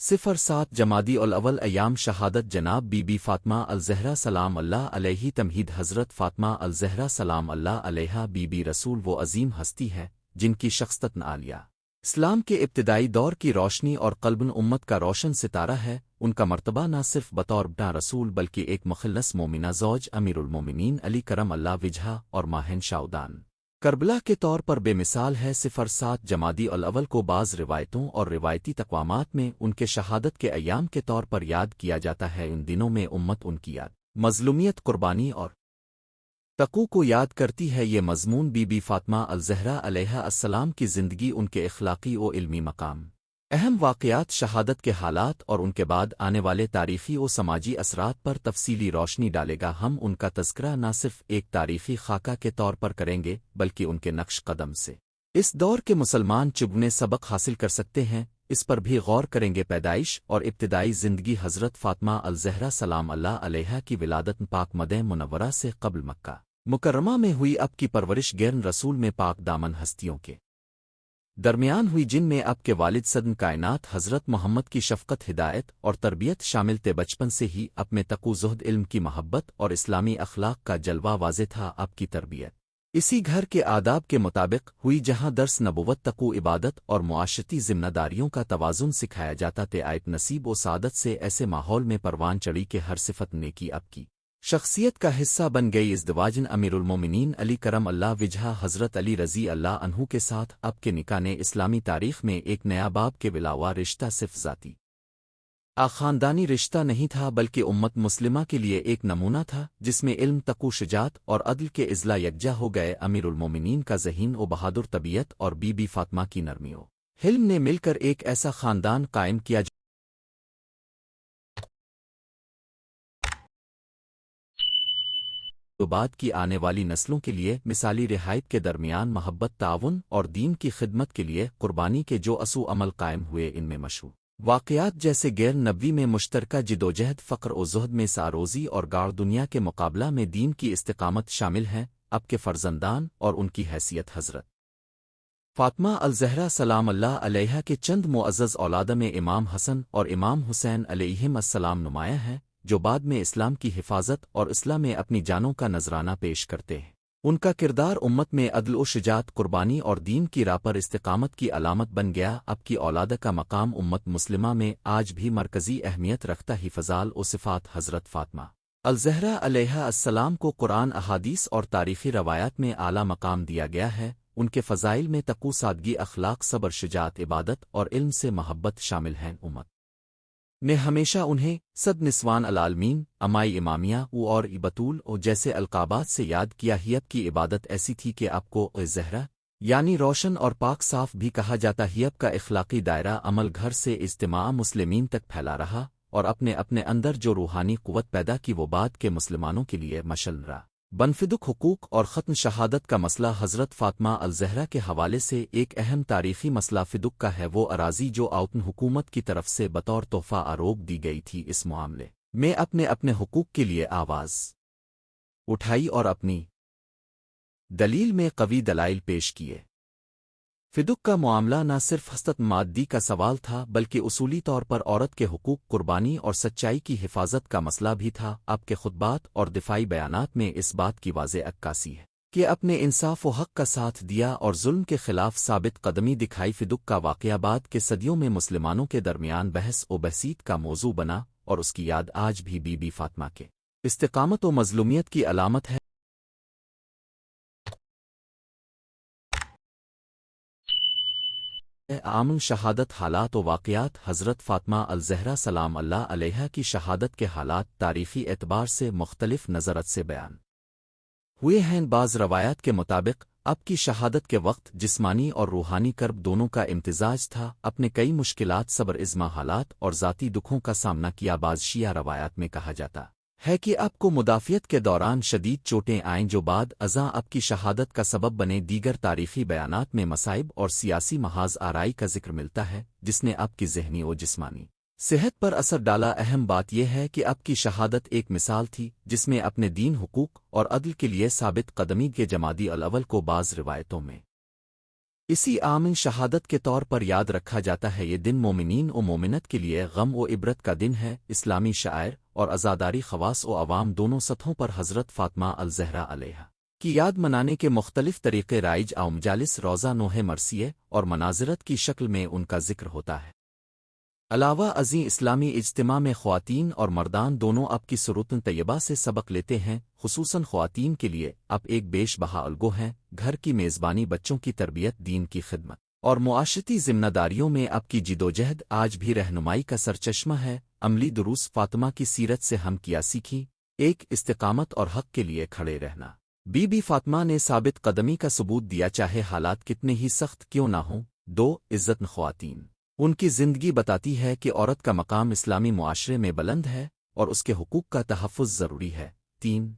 صفر 7 جمادی الاول ایام شہادت جناب بی بی فاطمہ الزہرا سلام اللہ علیہ تمہید حضرت فاطمہ الزہرا سلام اللہ علیہا بی بی رسول وہ عظیم ہستی ہے جن کی شخصیت عالیہ اسلام کے ابتدائی دور کی روشنی اور قلبن امت کا روشن ستارہ ہے۔ ان کا مرتبہ نہ صرف بطور بنا رسول بلکہ ایک مخلص مومنہ زوج امیر المومنین علی کرم اللہ وجہہ اور ماہن شاودان کربلا کے طور پر بے مثال ہے۔ صفر 7 جمادی الاول کو بعض روایتوں اور روایتی تقوامات میں ان کے شہادت کے ایام کے طور پر یاد کیا جاتا ہے۔ ان دنوں میں امت ان کی یاد، مظلومیت، قربانی اور تقوی کو یاد کرتی ہے۔ یہ مضمون بی بی فاطمہ الزہرا علیہ السلام کی زندگی، ان کے اخلاقی و علمی مقام، اہم واقعات، شہادت کے حالات اور ان کے بعد آنے والے تاریخی و سماجی اثرات پر تفصیلی روشنی ڈالے گا۔ ہم ان کا تذکرہ نہ صرف ایک تاریخی خاکہ کے طور پر کریں گے بلکہ ان کے نقش قدم سے اس دور کے مسلمان چگنے سبق حاصل کر سکتے ہیں، اس پر بھی غور کریں گے۔ پیدائش اور ابتدائی زندگی حضرت فاطمہ الزہرا سلام اللہ علیہا کی ولادت پاک مدینہ منورہ سے قبل مکہ مکرمہ میں ہوئی۔ اب کی پرورش غیر رسول میں پاک دامن ہستیوں کے درمیان ہوئی، جن میں اب کے والد صدر کائنات حضرت محمد کی شفقت، ہدایت اور تربیت شامل تھے۔ بچپن سے ہی اپنے تقوی، زہد، علم کی محبت اور اسلامی اخلاق کا جلوہ واضح تھا۔ اب کی تربیت اسی گھر کے آداب کے مطابق ہوئی، جہاں درس نبوت، تقوی، عبادت اور معاشرتی ذمہ داریوں کا توازن سکھایا جاتا تھا۔ آیت نصیب و سعادت سے ایسے ماحول میں پروان چڑھی کہ ہر صفت نیکی اب کی شخصیت کا حصہ بن گئی۔ ازدواجن امیر المومنین علی کرم اللہ وجہہ حضرت علی رضی اللہ عنہ کے ساتھ اب کے نکاح نے اسلامی تاریخ میں ایک نیا باب کے ولاوا رشتہ صرف ذاتی خاندانی رشتہ نہیں تھا بلکہ امت مسلمہ کے لیے ایک نمونہ تھا، جس میں علم، تقوی، شجاعت اور عدل کے اضلاع یکجا ہو گئے۔ امیر المومنین کا ذہین و بہادر طبیعت اور بی بی فاطمہ کی نرمی و حلم نے مل کر ایک ایسا خاندان قائم کیا جو بعد کی آنے والی نسلوں کے لیے مثالی رہائت کے درمیان محبت، تعاون اور دین کی خدمت کے لیے قربانی کے جو اسو عمل قائم ہوئے۔ ان میں مشہور واقعات جیسے غیر نبوی میں مشترکہ جدوجہد، فقر و زہد میں ساروزی اور گاڑ دنیا کے مقابلہ میں دین کی استقامت شامل ہیں۔ اب کے فرزندان اور ان کی حیثیت حضرت فاطمہ الزہرا سلام اللہ علیہا کے چند معزز اولاد میں امام حسن اور امام حسین علیہم السلام نمایاں ہیں، جو بعد میں اسلام کی حفاظت اور اصلاح میں اپنی جانوں کا نذرانہ پیش کرتے ہیں۔ ان کا کردار امت میں عدل و شجاعت، قربانی اور دین کی راہ پر استقامت کی علامت بن گیا۔ اب کی اولاد کا مقام امت مسلمہ میں آج بھی مرکزی اہمیت رکھتا ہے۔ فضائل و صفات حضرت فاطمہ الزہرا علیہا السلام کو قرآن، احادیث اور تاریخی روایات میں اعلیٰ مقام دیا گیا ہے۔ ان کے فضائل میں تقوی، سادگی، اخلاق، صبر، شجاعت، عبادت اور علم سے محبت شامل ہیں۔ امت نے ہمیشہ انہیں صد نسوان العالمین، امائی امامیہ اور بطول او جیسے القابات سے یاد کیا ہی۔ اب کی عبادت ایسی تھی کہ آپ کو زہرا یعنی روشن اور پاک صاف بھی کہا جاتا ہی۔ اب کا اخلاقی دائرہ عمل گھر سے اجتماع مسلمین تک پھیلا رہا اور اپنے اندر جو روحانی قوت پیدا کی وہ بعد کے مسلمانوں کے لیے مشعل رہا۔ بنفدک حقوق اور ختم شہادت کا مسئلہ حضرت فاطمہ الزہرا کے حوالے سے ایک اہم تاریخی مسئلہ فدک کا ہے۔ وہ اراضی جو آوتن حکومت کی طرف سے بطور تحفہ آروپ دی گئی تھی، اس معاملے میں اپنے حقوق کے لیے آواز اٹھائی اور اپنی دلیل میں قوی دلائل پیش کیے۔ فدک کا معاملہ نہ صرف حسط مادی کا سوال تھا بلکہ اصولی طور پر عورت کے حقوق، قربانی اور سچائی کی حفاظت کا مسئلہ بھی تھا۔ آپ کے خطبات اور دفاعی بیانات میں اس بات کی واضح عکاسی ہے کہ اپنے انصاف و حق کا ساتھ دیا اور ظلم کے خلاف ثابت قدمی دکھائی۔ فدک کا واقعہ بعد کے صدیوں میں مسلمانوں کے درمیان بحث و بحثیت کا موضوع بنا اور اس کی یاد آج بھی بی بی فاطمہ کے استقامت و مظلومیت کی علامت ہے۔ آمن شہادت، حالات و واقعات حضرت فاطمہ الزہرا سلام اللہ علیہا کی شہادت کے حالات تاریخی اعتبار سے مختلف نظرت سے بیان ہوئے ہیں۔ بعض روایات کے مطابق اب کی شہادت کے وقت جسمانی اور روحانی کرب دونوں کا امتزاج تھا۔ اپنے کئی مشکلات، صبر، ازما حالات اور ذاتی دکھوں کا سامنا کیا۔ بعض شیعہ روایات میں کہا جاتا ہے کہ آپ کو مدافعت کے دوران شدید چوٹیں آئیں جو بعد ازاں آپ کی شہادت کا سبب بنے۔ دیگر تاریخی بیانات میں مصائب اور سیاسی محاذ آرائی کا ذکر ملتا ہے جس نے آپ کی ذہنی و جسمانی صحت پر اثر ڈالا۔ اہم بات یہ ہے کہ آپ کی شہادت ایک مثال تھی جس میں اپنے دین، حقوق اور عدل کے لیے ثابت قدمی کے جمادی الاول کو بعض روایتوں میں اسی آمن شہادت کے طور پر یاد رکھا جاتا ہے۔ یہ دن مومنین و مومنت کے لیے غم و عبرت کا دن ہے۔ اسلامی شاعر اور عزاداری خواص و عوام دونوں سطحوں پر حضرت فاطمہ الزہرا علیہا کی یاد منانے کے مختلف طریقے رائج اور مجالس، روزہ نوح مرثیے اور مناظرت کی شکل میں ان کا ذکر ہوتا ہے۔ علاوہ ازیں اسلامی اجتماع میں خواتین اور مردان دونوں آپ کی سروتن طیبہ سے سبق لیتے ہیں۔ خصوصاً خواتین کے لیے آپ ایک بیش بہا الگو ہیں۔ گھر کی میزبانی، بچوں کی تربیت، دین کی خدمت اور معاشرتی ذمہ داریوں میں آپ کی جدوجہد آج بھی رہنمائی کا سرچشمہ ہے۔ عملی دروس فاطمہ کی سیرت سے ہم کیا سیکھیں؟ ایک، استقامت اور حق کے لیے کھڑے رہنا۔ بی بی فاطمہ نے ثابت قدمی کا ثبوت دیا چاہے حالات کتنے ہی سخت کیوں نہ ہوں۔ دو، عزت خواتین۔ ان کی زندگی بتاتی ہے کہ عورت کا مقام اسلامی معاشرے میں بلند ہے اور اس کے حقوق کا تحفظ ضروری ہے۔ تین،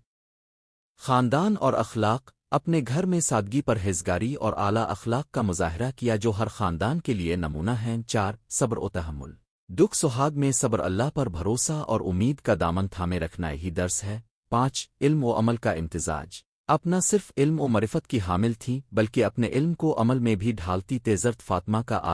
خاندان اور اخلاق۔ اپنے گھر میں سادگی، پرہیزگاری اور اعلیٰ اخلاق کا مظاہرہ کیا جو ہر خاندان کے لیے نمونہ ہیں۔ چار، صبر و تحمل۔ دکھ سہاگ میں صبر، اللہ پر بھروسہ اور امید کا دامن تھامے رکھنا یہی درس ہے۔ پانچ، علم و عمل کا امتزاج۔ اب نہ صرف علم و معرفت کی حامل تھیں بلکہ اپنے علم کو عمل میں بھی ڈھالتی تیزرت فاطمہ کا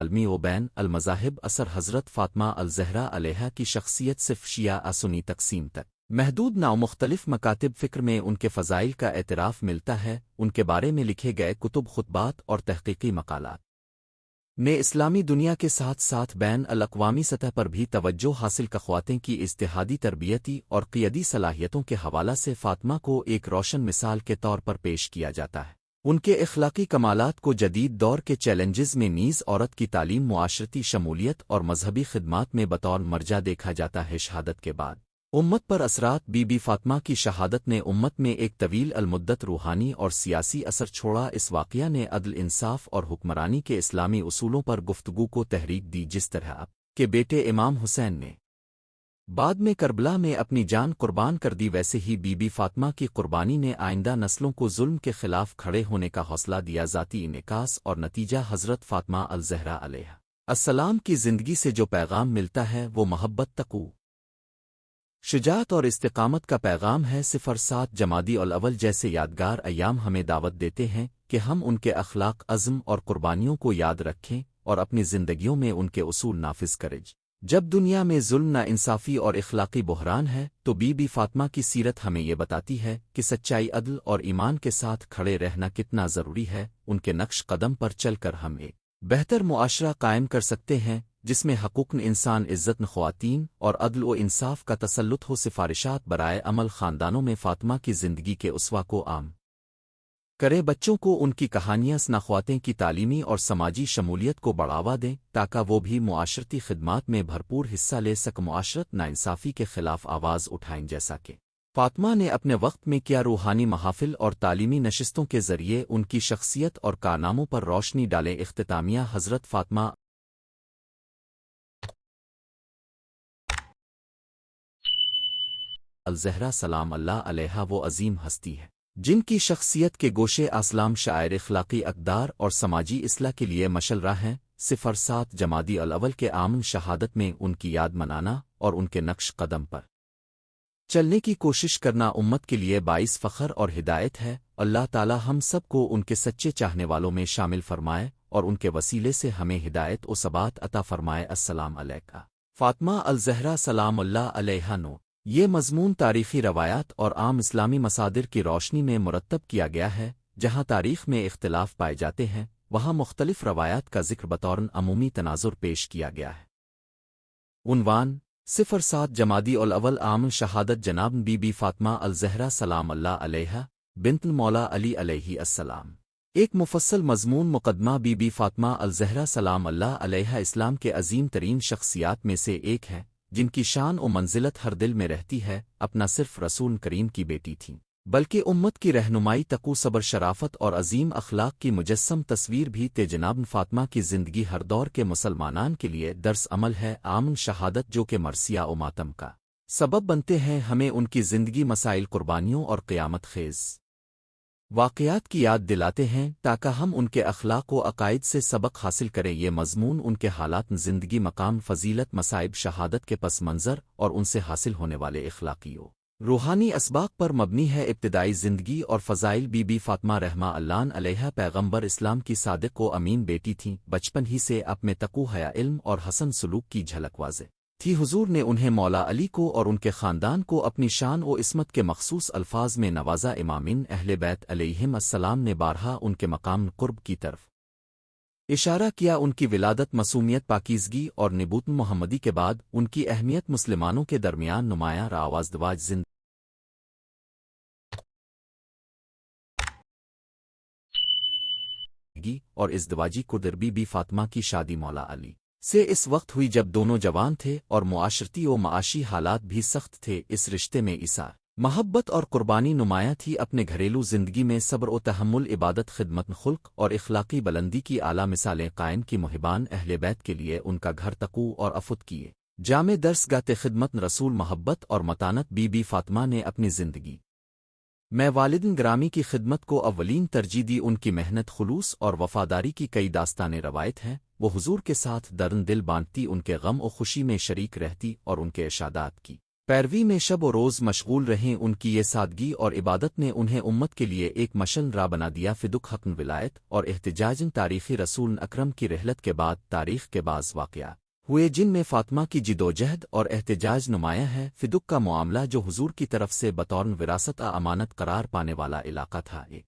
عالمی و بین المذاہب اثر۔ حضرت فاطمہ الزہرا علیہا کی شخصیت صرف شیعہ سنی تقسیم تک محدود نہ، مختلف مکاتب فکر میں ان کے فضائل کا اعتراف ملتا ہے۔ ان کے بارے میں لکھے گئے کتب، خطبات اور تحقیقی مقالات نے اسلامی دنیا کے ساتھ ساتھ بین الاقوامی سطح پر بھی توجہ حاصل کا خواتین کی اجتہادی، تربیتی اور قیادی صلاحیتوں کے حوالہ سے فاطمہ کو ایک روشن مثال کے طور پر پیش کیا جاتا ہے۔ ان کے اخلاقی کمالات کو جدید دور کے چیلنجز میں نیز عورت کی تعلیم، معاشرتی شمولیت اور مذہبی خدمات میں بطور مرجع دیکھا جاتا ہے۔ شہادت کے بعد امت پر اثرات۔ بی بی فاطمہ کی شہادت نے امت میں ایک طویل المدت روحانی اور سیاسی اثر چھوڑا۔ اس واقعہ نے عدل، انصاف اور حکمرانی کے اسلامی اصولوں پر گفتگو کو تحریک دی۔ جس طرح آپ کے بیٹے امام حسین نے بعد میں کربلا میں اپنی جان قربان کر دی، ویسے ہی بی بی فاطمہ کی قربانی نے آئندہ نسلوں کو ظلم کے خلاف کھڑے ہونے کا حوصلہ دیا۔ ذاتی انعکاس اور نتیجہ۔ حضرت فاطمہ الزہرا علیہ السلام کی زندگی سے جو پیغام ملتا ہے وہ محبت، تقوی، شجاعت اور استقامت کا پیغام ہے۔ 07 جمادی الاول جیسے یادگار ایام ہمیں دعوت دیتے ہیں کہ ہم ان کے اخلاق، عزم اور قربانیوں کو یاد رکھیں اور اپنی زندگیوں میں ان کے اصول نافذ کریں۔ جب دنیا میں ظلم، نا انصافی اور اخلاقی بحران ہے تو بی بی فاطمہ کی سیرت ہمیں یہ بتاتی ہے کہ سچائی، عدل اور ایمان کے ساتھ کھڑے رہنا کتنا ضروری ہے۔ ان کے نقش قدم پر چل کر ہم ایک بہتر معاشرہ قائم کر سکتے ہیں جس میں حقوق انسان، عزت خواتین اور عدل و انصاف کا تسلط ہو۔ سفارشات برائے عمل۔ خاندانوں میں فاطمہ کی زندگی کے اسوہ کو عام کریں، بچوں کو ان کی کہانیاں سنا، خواتین کی تعلیمی اور سماجی شمولیت کو بڑھاوا دیں تاکہ وہ بھی معاشرتی خدمات میں بھرپور حصہ لے سک، معاشرت ناانصافی کے خلاف آواز اٹھائیں جیسا کہ فاطمہ نے اپنے وقت میں کیا۔ روحانی محافل اور تعلیمی نشستوں کے ذریعے ان کی شخصیت اور کارناموں پر روشنی ڈالیں۔ اختتامیہ۔ حضرت فاطمہ الزہرا سلام اللہ علیہا وہ عظیم ہستی ہے جن کی شخصیت کے گوشے اسلام، شاعر، اخلاقی اقدار اور سماجی اصلاح کے لیے مشل راہ ہیں۔ 07 جمادی الاول کے آمن شہادت میں ان کی یاد منانا اور ان کے نقش قدم پر چلنے کی کوشش کرنا امت کے لیے باعث فخر اور ہدایت ہے۔ اللہ تعالی ہم سب کو ان کے سچے چاہنے والوں میں شامل فرمائے اور ان کے وسیلے سے ہمیں ہدایت و ثبات عطا فرمائے۔ السلام علیکہ فاطمہ الزہرا سلام اللہ علیہا نو۔ یہ مضمون تاریخی روایات اور عام اسلامی مصادر کی روشنی میں مرتب کیا گیا ہے۔ جہاں تاریخ میں اختلاف پائے جاتے ہیں وہاں مختلف روایات کا ذکر بطور عمومی تناظر پیش کیا گیا ہے۔ عنوان 07 جمادی الاول عام شہادت جناب بی بی فاطمہ الزہرا سلام اللہ علیہا بنت مولا علی علیہ السلام۔ ایک مفصل مضمون مقدمہ۔ بی بی فاطمہ الزہرا سلام اللہ علیہا اسلام کے عظیم ترین شخصیات میں سے ایک ہے جن کی شان و منزلت ہر دل میں رہتی ہے۔ اپنا صرف رسول کریم کی بیٹی تھیں بلکہ امت کی رہنمائی تقو صبر شرافت اور عظیم اخلاق کی مجسم تصویر بھی تھے جناب فاطمہ کی زندگی ہر دور کے مسلمانان کے لیے درس عمل ہے آمن شہادت جو کہ مرثیہ و ماتم کا سبب بنتے ہیں ہمیں ان کی زندگی مسائل قربانیوں اور قیامت خیز واقعات کی یاد دلاتے ہیں تاکہ ہم ان کے اخلاق و عقائد سے سبق حاصل کریں یہ مضمون ان کے حالات زندگی مقام فضیلت مصائب شہادت کے پس منظر اور ان سے حاصل ہونے والے اخلاقیوں روحانی اسباق پر مبنی ہے ابتدائی زندگی اور فضائل بی بی فاطمہ رحمہ اللہ علیہا پیغمبر اسلام کی صادق و امین بیٹی تھیں بچپن ہی سے اپنے تقو حیا علم اور حسن سلوک کی جھلک واضح تھی حضور نے انہیں مولا علی کو اور ان کے خاندان کو اپنی شان و عصمت کے مخصوص الفاظ میں نوازا امامین اہل بیت علیہم السلام نے بارہا ان کے مقام قرب کی طرف اشارہ کیا ان کی ولادت معصومیت پاکیزگی اور نبوت محمدی کے بعد ان کی اہمیت مسلمانوں کے درمیان نمایاں آوازدواج زندگی اور ازدواجی قدر بی بی فاطمہ کی شادی مولا علی سے اس وقت ہوئی جب دونوں جوان تھے اور معاشرتی و معاشی حالات بھی سخت تھے اس رشتے میں عیسیٰ محبت اور قربانی نمایاں تھی اپنے گھریلو زندگی میں صبر و تحمل عبادت خدمت خلق اور اخلاقی بلندی کی اعلیٰ مثالیں قائم کی محبان اہل بیت کے لیے ان کا گھر تقو اور افت کیے جامع درس گاتے خدمت رسول محبت اور متانت بی بی فاطمہ نے اپنی زندگی میں والدین گرامی کی خدمت کو اولین ترجیح دی ان کی محنت خلوص اور وفاداری کی کئی داستانیں روایت ہیں وہ حضور کے ساتھ درن دل بانٹتی ان کے غم و خوشی میں شریک رہتی اور ان کے ارشادات کی پیروی میں شب و روز مشغول رہیں ان کی یہ سادگی اور عبادت نے انہیں امت کے لیے ایک مشن راہ بنا دیا فدق حقن ولایت اور احتجاجن تاریخی رسول اکرم کی رحلت کے بعد تاریخ کے بعض واقعہ ہوئے جن میں فاطمہ کی جدوجہد اور احتجاج نمایاں ہے فدق کا معاملہ جو حضور کی طرف سے بطور وراثت امانت قرار پانے والا علاقہ تھا ایک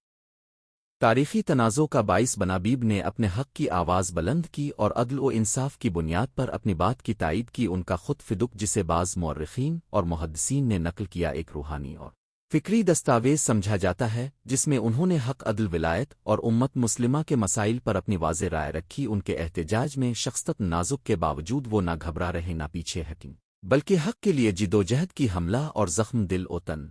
تاریخی تنازع کا باعث بنا بیب نے اپنے حق کی آواز بلند کی اور عدل و انصاف کی بنیاد پر اپنی بات کی تائید کی ان کا خود فدق جسے بعض مورخین اور محدثین نے نقل کیا ایک روحانی اور فکری دستاویز سمجھا جاتا ہے جس میں انہوں نے حق عدل ولایت اور امت مسلمہ کے مسائل پر اپنی واضح رائے رکھی ان کے احتجاج میں شخصیت نازک کے باوجود وہ نہ گھبرا رہے نہ پیچھے ہٹیں بلکہ حق کے لیے جدوجہد کی حملہ اور زخم دل و تن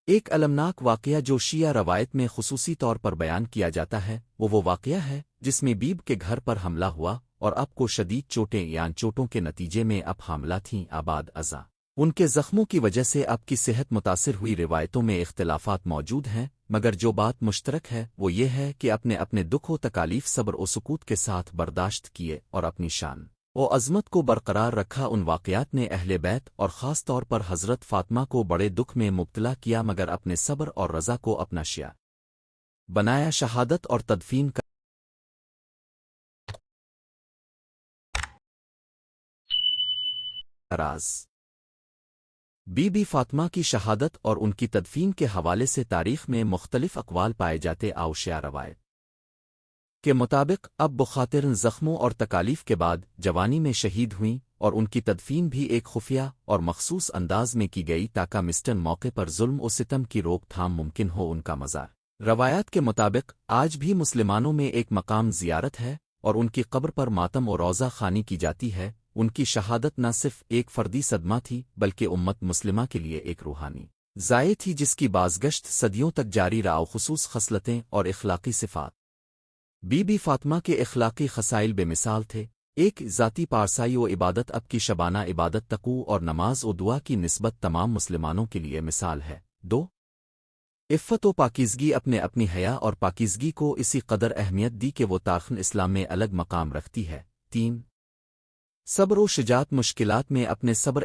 ایک المناک واقعہ جو شیعہ روایت میں خصوصی طور پر بیان کیا جاتا ہے وہ واقعہ ہے جس میں بیب کے گھر پر حملہ ہوا اور اب کو شدید چوٹیں یعنی چوٹوں کے نتیجے میں اب حاملہ تھیں آباد ازاں ان کے زخموں کی وجہ سے اب کی صحت متاثر ہوئی روایتوں میں اختلافات موجود ہیں مگر جو بات مشترک ہے وہ یہ ہے کہ اپنے اپنے دکھ و تکالیف صبر و سکوت کے ساتھ برداشت کیے اور اپنی شان و عظمت کو برقرار رکھا ان واقعات نے اہل بیت اور خاص طور پر حضرت فاطمہ کو بڑے دکھ میں مبتلا کیا مگر اپنے صبر اور رضا کو اپنا شیعہ بنایا شہادت اور تدفین کا راز بی بی فاطمہ کی شہادت اور ان کی تدفین کے حوالے سے تاریخ میں مختلف اقوال پائے جاتے شیعہ روایت کے مطابق اب بخاطر زخموں اور تکالیف کے بعد جوانی میں شہید ہوئیں اور ان کی تدفین بھی ایک خفیہ اور مخصوص انداز میں کی گئی تاکہ مسٹن موقع پر ظلم و ستم کی روک تھام ممکن ہو ان کا مزار روایات کے مطابق آج بھی مسلمانوں میں ایک مقام زیارت ہے اور ان کی قبر پر ماتم و روضہ خوانی کی جاتی ہے ان کی شہادت نہ صرف ایک فردی صدمہ تھی بلکہ امت مسلمہ کے لیے ایک روحانی ضائع تھی جس کی بازگشت صدیوں تک جاری رہا خصوص خصلتیں اور اخلاقی صفات بی بی فاطمہ کے اخلاقی خصائل بے مثال تھے ایک ذاتی پارسائی و عبادت اب کی شبانہ عبادت تقو اور نماز و دعا کی نسبت تمام مسلمانوں کے لیے مثال ہے دو عفت و پاکیزگی اپنی حیا اور پاکیزگی کو اسی قدر اہمیت دی کہ وہ تارخ اسلام میں الگ مقام رکھتی ہے تین صبر و شجاعت مشکلات میں اپنے صبر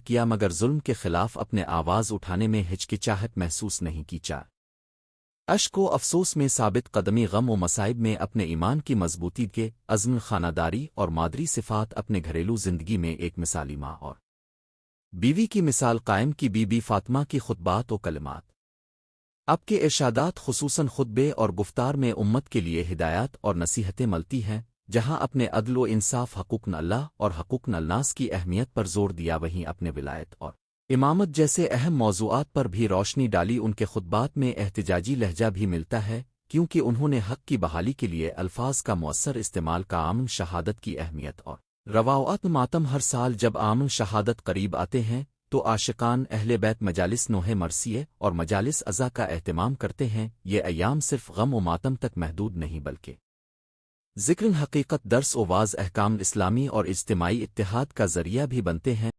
کیا مگر ظلم کے خلاف اپنے آواز اٹھانے میں ہچکچاہٹ محسوس نہیں کی اشک و افسوس میں ثابت قدمی غم و مصائب میں اپنے ایمان کی مضبوطی کے عزم خانہ داری اور مادری صفات اپنے گھریلو زندگی میں ایک مثالی ماں اور بیوی کی مثال قائم کی بی بی فاطمہ کی خطبات و کلمات اب کے ارشادات خصوصاً خطبے اور گفتار میں امت کے لیے ہدایات اور نصیحتیں ملتی ہیں جہاں اپنے عدل و انصاف حقوق اللہ اور حقوق الناس کی اہمیت پر زور دیا وہیں اپنے ولایت اور امامت جیسے اہم موضوعات پر بھی روشنی ڈالی ان کے خطبات میں احتجاجی لہجہ بھی ملتا ہے کیونکہ انہوں نے حق کی بحالی کے لیے الفاظ کا مؤثر استعمال کا آمن شہادت کی اہمیت اور روایات ماتم ہر سال جب آمن شہادت قریب آتے ہیں تو عاشقان اہل بیت مجالس نوح مرثیے اور مجالس عزا کا اہتمام کرتے ہیں۔ یہ ایام صرف غم و ماتم تک محدود نہیں بلکہ ذکر حقیقت درس و واز احکام اسلامی اور اجتماعی اتحاد کا ذریعہ بھی بنتے ہیں۔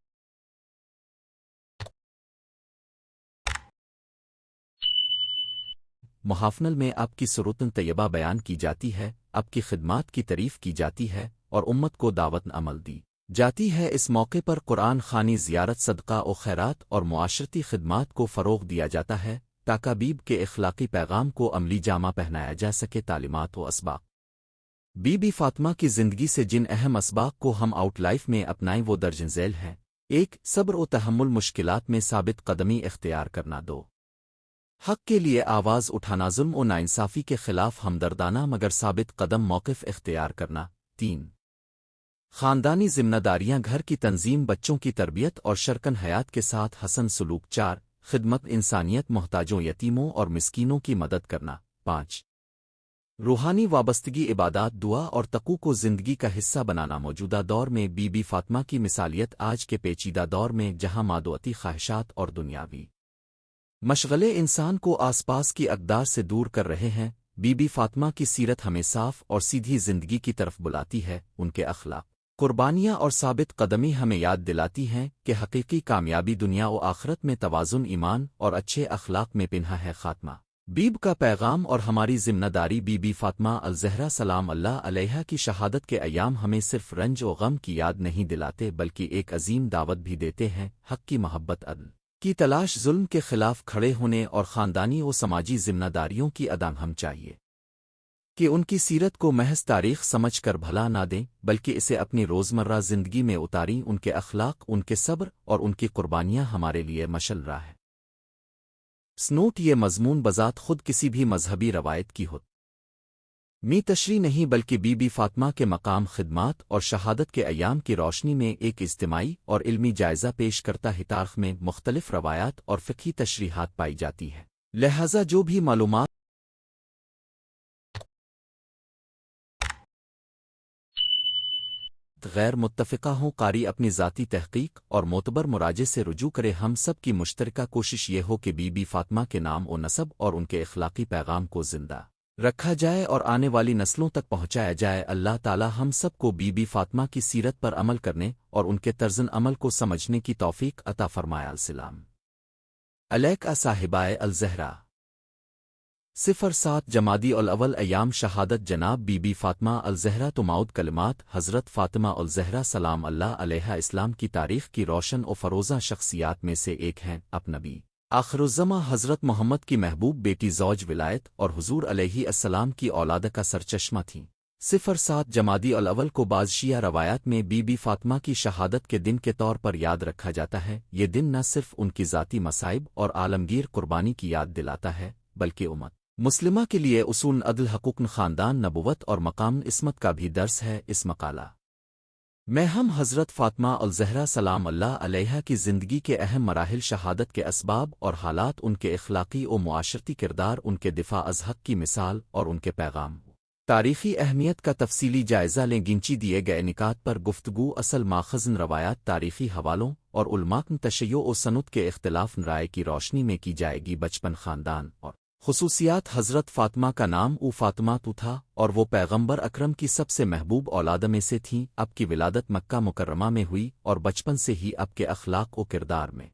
محافنل میں آپ کی سروتن طیبہ بیان کی جاتی ہے، آپ کی خدمات کی تعریف کی جاتی ہے اور امت کو دعوت عمل دی جاتی ہے۔ اس موقع پر قرآن خوانی زیارت صدقہ و خیرات اور معاشرتی خدمات کو فروغ دیا جاتا ہے تاکہ بیب کے اخلاقی پیغام کو عملی جامہ پہنایا جا سکے۔ تعلیمات و اسباق بی بی فاطمہ کی زندگی سے جن اہم اسباق کو ہم آؤٹ لائف میں اپنائیں وہ درج ذیل ہیں۔ 1 صبر و تحمل مشکلات میں ثابت قدمی اختیار کرنا۔ 2 حق کے لیے آواز اٹھانا، ظلم و ناانصافی کے خلاف ہمدردانہ مگر ثابت قدم موقف اختیار کرنا۔ 3 خاندانی ذمہ داریاں، گھر کی تنظیم، بچوں کی تربیت اور شرکن حیات کے ساتھ حسن سلوک۔ 4 خدمت انسانیت، محتاجوں، یتیموں اور مسکینوں کی مدد کرنا۔ 5 روحانی وابستگی، عبادات، دعا اور تقوی کو زندگی کا حصہ بنانا۔ موجودہ دور میں بی بی فاطمہ کی مثالیت آج کے پیچیدہ دور میں جہاں مادوتی خواہشات اور دنیاوی مشغلے انسان کو آس پاس کی اقدار سے دور کر رہے ہیں، بی بی فاطمہ کی سیرت ہمیں صاف اور سیدھی زندگی کی طرف بلاتی ہے۔ ان کے اخلاق، قربانیاں اور ثابت قدمی ہمیں یاد دلاتی ہیں کہ حقیقی کامیابی دنیا و آخرت میں توازن، ایمان اور اچھے اخلاق میں پنہا ہے۔ خاتمہ بیب کا پیغام اور ہماری ذمہ داری۔ بی بی فاطمہ الزہرا سلام اللہ علیہا کی شہادت کے ایام ہمیں صرف رنج و غم کی یاد نہیں دلاتے بلکہ ایک عظیم دعوت بھی دیتے ہیں، حق کی محبت، عدل کی تلاش، ظلم کے خلاف کھڑے ہونے اور خاندانی و سماجی ذمہ داریوں کی ادا ہم چاہیے کہ ان کی سیرت کو محض تاریخ سمجھ کر بھلا نہ دیں بلکہ اسے اپنی روزمرہ زندگی میں اتاریں۔ ان کے اخلاق، ان کے صبر اور ان کی قربانیاں ہمارے لیے مشعل راہ ہے۔ سنوٹ: یہ مضمون بذات خود کسی بھی مذہبی روایت کی ہو می تشریح نہیں بلکہ بی بی فاطمہ کے مقام، خدمات اور شہادت کے ایام کی روشنی میں ایک اجتماعی اور علمی جائزہ پیش کرتا ہے۔ تاریخ میں مختلف روایات اور فقہی تشریحات پائی جاتی ہیں، لہذا جو بھی معلومات غیر متفقہ ہوں، قاری اپنی ذاتی تحقیق اور معتبر مراجع سے رجوع کرے۔ ہم سب کی مشترکہ کوشش یہ ہو کہ بی بی فاطمہ کے نام و نسب اور ان کے اخلاقی پیغام کو زندہ رکھا جائے اور آنے والی نسلوں تک پہنچایا جائے۔ اللہ تعالی ہم سب کو بی بی فاطمہ کی سیرت پر عمل کرنے اور ان کے طرز عمل کو سمجھنے کی توفیق عطا فرمائے۔ السلام علیکہ صاحبائے الزہرا۔ 07 جمادی الاول ایام شہادت جناب بی بی فاطمہ الزہرا تماؤد کلمات حضرت فاطمہ الزہرا سلام اللہ علیہا اسلام کی تاریخ کی روشن و فروزہ شخصیات میں سے ایک ہیں۔ اپ نبی آخرالزماں حضرت محمد کی محبوب بیٹی، زوج ولایت اور حضور علیہ السلام کی اولاد کا سرچشمہ تھیں۔ 07 جمادی الاول کو بعض شیعہ روایات میں بی بی فاطمہ کی شہادت کے دن کے طور پر یاد رکھا جاتا ہے۔ یہ دن نہ صرف ان کی ذاتی مصائب اور عالمگیر قربانی کی یاد دلاتا ہے بلکہ امت مسلمہ کے لیے اصول عدل، حقوق، خاندان، نبوت اور مقام عصمت کا بھی درس ہے۔ اس مقالہ میں ہم حضرت فاطمہ الزہرا سلام اللہ علیہا کی زندگی کے اہم مراحل، شہادت کے اسباب اور حالات، ان کے اخلاقی و معاشرتی کردار، ان کے دفاع از حق کی مثال اور ان کے پیغام تاریخی اہمیت کا تفصیلی جائزہ لیں۔ گنچی دیے گئے نکات پر گفتگو اصل ماخذن روایات، تاریخی حوالوں اور علماء تشیع و سنت کے اختلاف رائے کی روشنی میں کی جائے گی۔ بچپن، خاندان اور خصوصیات۔ حضرت فاطمہ کا نام فاطمہ تو تھا اور وہ پیغمبر اکرم کی سب سے محبوب اولاد میں سے تھیں۔ اب کی ولادت مکہ مکرمہ میں ہوئی اور بچپن سے ہی اب کے اخلاق و کردار میں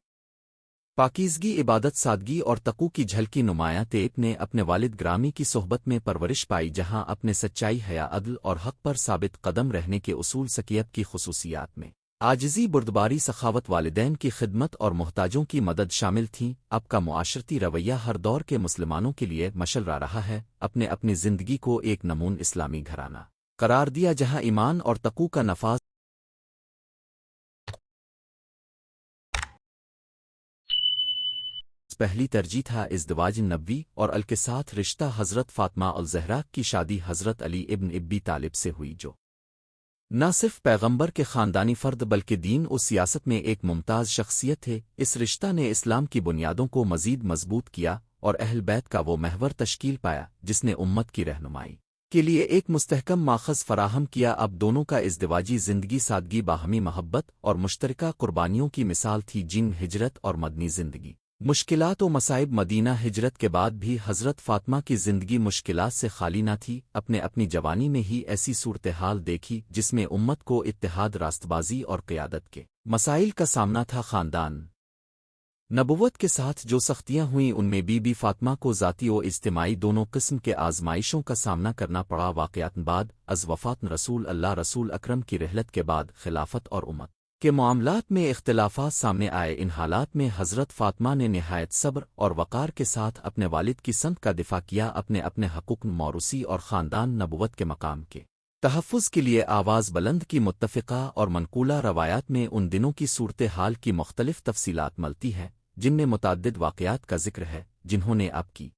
پاکیزگی، عبادت، سادگی اور تقوی کی جھلکی نمایاں تیپ نے اپنے والد گرامی کی صحبت میں پرورش پائی، جہاں اپنے سچائی، حیا، عدل اور حق پر ثابت قدم رہنے کے اصول، سکیت کی خصوصیات میں عاجزی، بردباری، سخاوت، والدین کی خدمت اور محتاجوں کی مدد شامل تھیں۔ اب کا معاشرتی رویہ ہر دور کے مسلمانوں کے لیے مشعل رہا ہے۔ اپنی زندگی کو ایک نمون اسلامی گھرانہ قرار دیا جہاں ایمان اور تقوی کا نفاذ پہلی ترجیح تھا۔ ازدواج نبوی اور ال کے ساتھ رشتہ حضرت فاطمہ الزہرا کی شادی حضرت علی ابن ابی طالب سے ہوئی، جو نہ صرف پیغمبر کے خاندانی فرد بلکہ دین و سیاست میں ایک ممتاز شخصیت تھے۔ اس رشتہ نے اسلام کی بنیادوں کو مزید مضبوط کیا اور اہل بیت کا وہ محور تشکیل پایا جس نے امت کی رہنمائی کے لیے ایک مستحکم ماخذ فراہم کیا۔ اب دونوں کا ازدواجی زندگی سادگی باہمی محبت اور مشترکہ قربانیوں کی مثال تھی۔ جن ہجرت اور مدنی زندگی مشکلات و مصائب مدینہ ہجرت کے بعد بھی حضرت فاطمہ کی زندگی مشکلات سے خالی نہ تھی۔ اپنی جوانی میں ہی ایسی صورتحال دیکھی جس میں امت کو اتحاد راست بازی اور قیادت کے مسائل کا سامنا تھا۔ خاندان نبوت کے ساتھ جو سختیاں ہوئیں ان میں بی بی فاطمہ کو ذاتی و اجتماعی دونوں قسم کے آزمائشوں کا سامنا کرنا پڑا۔ واقعات بعد از وفات رسول اکرم کی رحلت کے بعد خلافت اور امت کے معاملات میں اختلافات سامنے آئے۔ ان حالات میں حضرت فاطمہ نے نہایت صبر اور وقار کے ساتھ اپنے والد کی سمت کا دفاع کیا۔ اپنے حقوق موروثی اور خاندان نبوت کے مقام کے تحفظ کے لیے آواز بلند کی۔ متفقہ اور منقولہ روایات میں ان دنوں کی صورتحال کی مختلف تفصیلات ملتی ہیں، جن میں متعدد واقعات کا ذکر ہے جنہوں نے آپ کی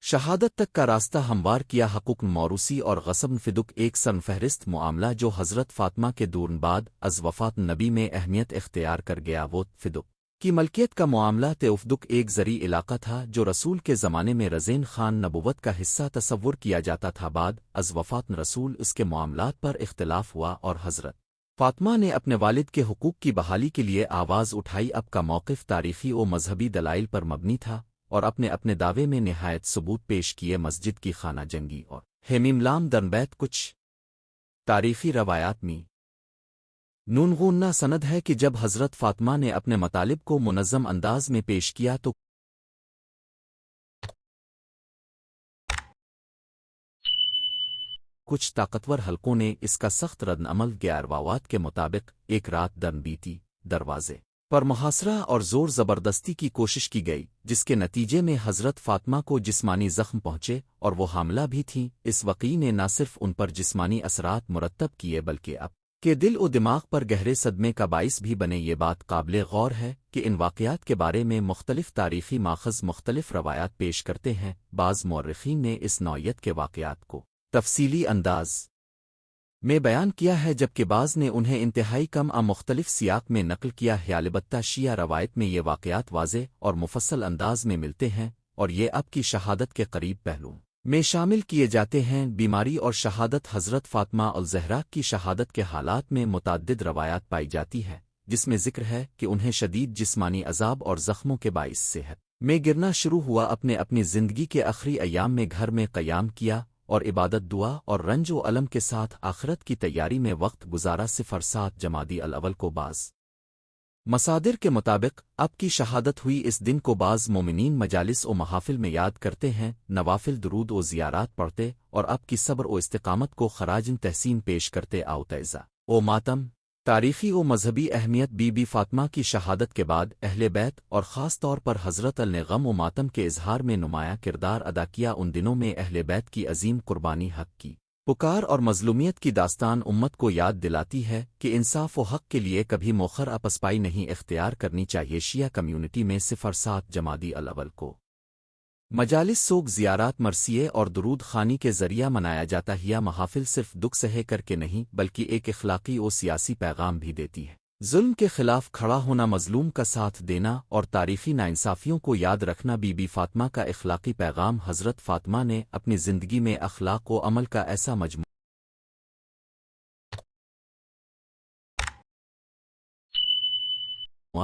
شہادت تک کا راستہ ہموار کیا۔ حقوق موروثی اور غصب فدق ایک سرفہرست معاملہ جو حضرت فاطمہ کے دور بعد از وفات نبی میں اہمیت اختیار کر گیا وہ فدق کی ملکیت کا معاملہ افدق ایک زرعی علاقہ تھا جو رسول کے زمانے میں رزین خان نبوت کا حصہ تصور کیا جاتا تھا۔ بعد از وفات رسول اس کے معاملات پر اختلاف ہوا اور حضرت فاطمہ نے اپنے والد کے حقوق کی بحالی کے لیے آواز اٹھائی۔ اب کا موقف تاریخی و مذہبی دلائل پر مبنی تھا اور اپنے دعوے میں نہایت ثبوت پیش کیے۔ مسجد کی خانہ جنگی اور ہیمیم درنبیت کچھ تاریخی روایات میں نونغونہ سند ہے کہ جب حضرت فاطمہ نے اپنے مطالب کو منظم انداز میں پیش کیا تو کچھ طاقتور حلقوں نے اس کا سخت رد عمل کیا۔ روایات کے مطابق ایک رات دن بیتی، دروازے پر محاصرہ اور زور زبردستی کی کوشش کی گئی، جس کے نتیجے میں حضرت فاطمہ کو جسمانی زخم پہنچے اور وہ حاملہ بھی تھیں۔ اس واقعے نے نہ صرف ان پر جسمانی اثرات مرتب کیے بلکہ اب کے دل و دماغ پر گہرے صدمے کا باعث بھی بنے۔ یہ بات قابل غور ہے کہ ان واقعات کے بارے میں مختلف تاریخی ماخذ مختلف روایات پیش کرتے ہیں۔ بعض مورخین نے اس نوعیت کے واقعات کو تفصیلی انداز میں بیان کیا ہے جبکہ بعض نے انہیں انتہائی کم مختلف سیاق میں نقل کیا ہے۔ البتہ شیعہ روایت میں یہ واقعات واضح اور مفصل انداز میں ملتے ہیں اور یہ اب کی شہادت کے قریب پہلوؤں میں شامل کیے جاتے ہیں۔ بیماری اور شہادت حضرت فاطمہ الزہرا کی شہادت کے حالات میں متعدد روایات پائی جاتی ہے جس میں ذکر ہے کہ انہیں شدید جسمانی عذاب اور زخموں کے باعث صحت میں گرنا شروع ہوا۔ اپنی زندگی کے آخری ایام میں گھر میں قیام کیا اور عبادت، دعا اور رنج و علم کے ساتھ آخرت کی تیاری میں وقت گزارا۔ 07 جمادی الاول کو بعض مصادر کے مطابق اب کی شہادت ہوئی۔ اس دن کو بعض مومنین مجالس و محافل میں یاد کرتے ہیں، نوافل درود و زیارات پڑھتے اور اب کی صبر و استقامت کو خراج تحسین پیش کرتے۔ آؤ تعزیہ و ماتم تاریخی و مذہبی اہمیت بی بی فاطمہ کی شہادت کے بعد اہل بیت اور خاص طور پر حضرت علی نے غم و ماتم کے اظہار میں نمایاں کردار ادا کیا۔ ان دنوں میں اہل بیت کی عظیم قربانی، حق کی پکار اور مظلومیت کی داستان امت کو یاد دلاتی ہے کہ انصاف و حق کے لیے کبھی موخر اپسپائی نہیں اختیار کرنی چاہیے۔ شیعہ کمیونٹی میں 07 جمادی الاول کو مجالس سوگ، زیارات، مرثیے اور درود خوانی کے ذریعہ منایا جاتا ہے۔ یہ محافل صرف دکھ سہے کر کے نہیں بلکہ ایک اخلاقی و سیاسی پیغام بھی دیتی ہے۔ ظلم کے خلاف کھڑا ہونا، مظلوم کا ساتھ دینا اور تاریخی ناانصافیوں کو یاد رکھنا۔ بی بی فاطمہ کا اخلاقی پیغام حضرت فاطمہ نے اپنی زندگی میں اخلاق و عمل کا ایسا مجموعہ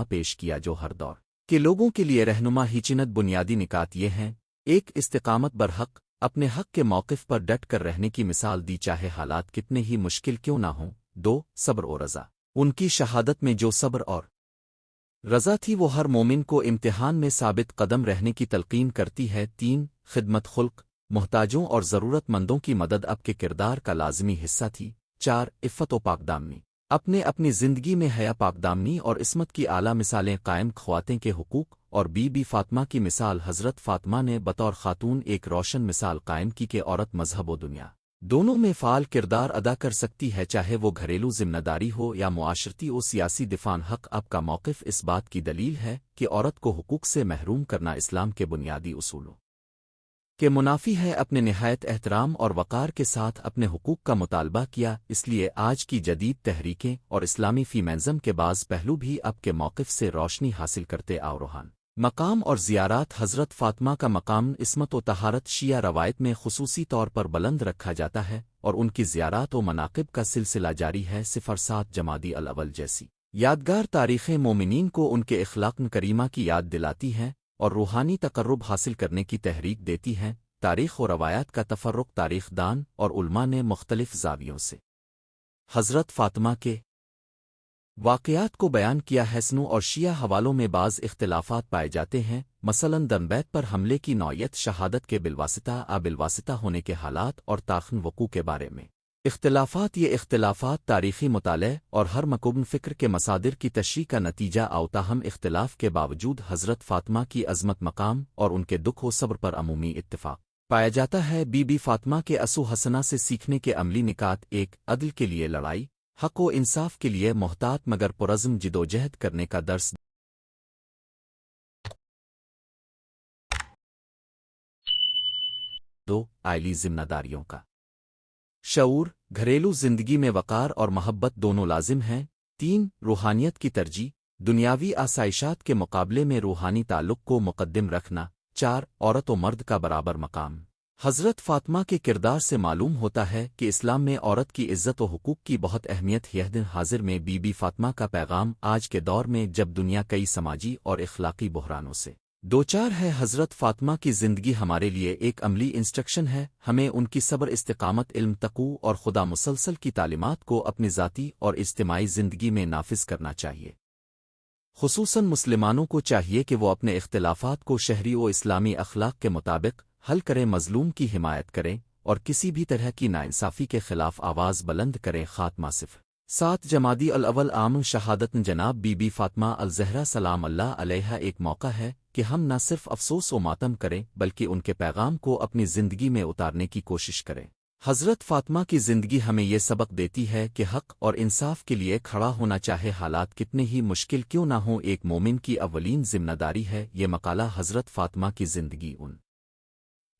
پیش کیا جو ہر دور کے لوگوں کے لیے رہنما ہی چند بنیادی نکات یہ ہیں: 1 استقامت برحق، اپنے حق کے موقف پر ڈٹ کر رہنے کی مثال دی چاہے حالات کتنے ہی مشکل کیوں نہ ہوں۔ 2 صبر و رضا، ان کی شہادت میں جو صبر اور رضا تھی وہ ہر مومن کو امتحان میں ثابت قدم رہنے کی تلقین کرتی ہے۔ 3 خدمت خلق، محتاجوں اور ضرورت مندوں کی مدد اب کے کردار کا لازمی حصہ تھی۔ 4 عفت و پاکدامنی، اپنی زندگی میں حیا، پاکدامنی اور عصمت کی اعلیٰ مثالیں قائم۔ خواتین کے حقوق اور بی بی فاطمہ کی مثال، حضرت فاطمہ نے بطور خاتون ایک روشن مثال قائم کی کہ عورت مذہب و دنیا دونوں میں فعال کردار ادا کر سکتی ہے، چاہے وہ گھریلو ذمہ داری ہو یا معاشرتی و سیاسی دفاع۔ حق اب کا موقف اس بات کی دلیل ہے کہ عورت کو حقوق سے محروم کرنا اسلام کے بنیادی اصولوں کے منافی ہے۔ اپنے نہایت احترام اور وقار کے ساتھ اپنے حقوق کا مطالبہ کیا۔ اس لیے آج کی جدید تحریکیں اور اسلامی فیمینزم کے بعض پہلو بھی اب کے موقف سے روشنی حاصل کرتے آ رہے ہیں۔ مقام اور زیارات حضرت فاطمہ کا مقام عصمت و طہارت شیعہ روایت میں خصوصی طور پر بلند رکھا جاتا ہے اور ان کی زیارات و مناقب کا سلسلہ جاری ہے 07 جمادی الاول جیسی یادگار تاریخیں مومنین کو ان کے اخلاق کریمہ کی یاد دلاتی ہیں اور روحانی تقرب حاصل کرنے کی تحریک دیتی ہیں۔ تاریخ و روایات کا تفرق تاریخ دان اور علماء نے مختلف زاویوں سے حضرت فاطمہ کے واقعات کو بیان کیا ہے۔ سنو اور شیعہ حوالوں میں بعض اختلافات پائے جاتے ہیں، مثلاً دنبیت پر حملے کی نوعیت، شہادت کے بالواسطہ بالواسطہ ہونے کے حالات اور تاخن وقوع کے بارے میں اختلافات۔ یہ اختلافات تاریخی مطالعے اور ہر مکمل فکر کے مصادر کی تشریح کا نتیجہ تاہم اختلاف کے باوجود حضرت فاطمہ کی عظمت، مقام اور ان کے دکھ و صبر پر عمومی اتفاق پایا جاتا ہے۔ بی بی فاطمہ کے اسو حسنہ سے سیکھنے کے عملی نکات: 1 عدل کے لیے لڑائی، حق و انصاف کے لیے محتاط مگر پرعزم جدوجہد کرنے کا درس۔ 2 عائلی ذمہ داریوں کا شعور، گھریلو زندگی میں وقار اور محبت دونوں لازم ہیں۔ 3 روحانیت کی ترجیح، دنیاوی آسائشات کے مقابلے میں روحانی تعلق کو مقدم رکھنا۔ 4 عورت و مرد کا برابر مقام۔ حضرت فاطمہ کے کردار سے معلوم ہوتا ہے کہ اسلام میں عورت کی عزت و حقوق کی بہت اہمیت ہے۔ دن حاضر میں بی بی فاطمہ کا پیغام آج کے دور میں جب دنیا کئی سماجی اور اخلاقی بحرانوں سے دوچار ہے، حضرت فاطمہ کی زندگی ہمارے لیے ایک عملی انسٹرکشن ہے۔ ہمیں ان کی صبر، استقامت، علم، تقوی اور خدا مسلسل کی تعلیمات کو اپنی ذاتی اور اجتماعی زندگی میں نافذ کرنا چاہیے۔ خصوصاً مسلمانوں کو چاہیے کہ وہ اپنے اختلافات کو شہری و اسلامی اخلاق کے مطابق حل کریں، مظلوم کی حمایت کریں اور کسی بھی طرح کی ناانصافی کے خلاف آواز بلند کریں۔ خاتمہ 7 جمادی الاول عام شہادت جناب بی بی فاطمہ الزہرا سلام اللہ علیہا ایک موقع ہے کہ ہم نہ صرف افسوس و ماتم کریں بلکہ ان کے پیغام کو اپنی زندگی میں اتارنے کی کوشش کریں۔ حضرت فاطمہ کی زندگی ہمیں یہ سبق دیتی ہے کہ حق اور انصاف کے لیے کھڑا ہونا، چاہے حالات کتنے ہی مشکل کیوں نہ ہوں، ایک مومن کی اولین ذمہ داری ہے۔ یہ مقالہ حضرت فاطمہ کی زندگی، ان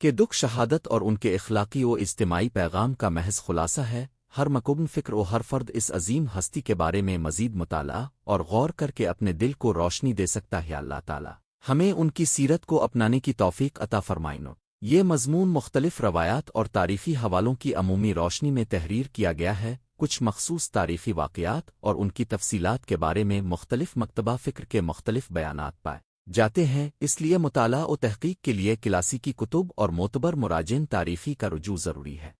کے دکھ، شہادت اور ان کے اخلاقی و اجتماعی پیغام کا محض خلاصہ ہے۔ ہر مکمل فکر و ہر فرد اس عظیم ہستی کے بارے میں مزید مطالعہ اور غور کر کے اپنے دل کو روشنی دے سکتا ہے۔ اللہ تعالی ہمیں ان کی سیرت کو اپنانے کی توفیق عطا فرمائے۔ یہ مضمون مختلف روایات اور تاریخی حوالوں کی عمومی روشنی میں تحریر کیا گیا ہے۔ کچھ مخصوص تاریخی واقعات اور ان کی تفصیلات کے بارے میں مختلف مکتبہ فکر کے مختلف بیانات پائے جاتے ہیں، اس لیے مطالعہ و تحقیق کے لیے کلاسیکی کتب اور معتبر مراجعین تاریخی کا رجوع ضروری ہے۔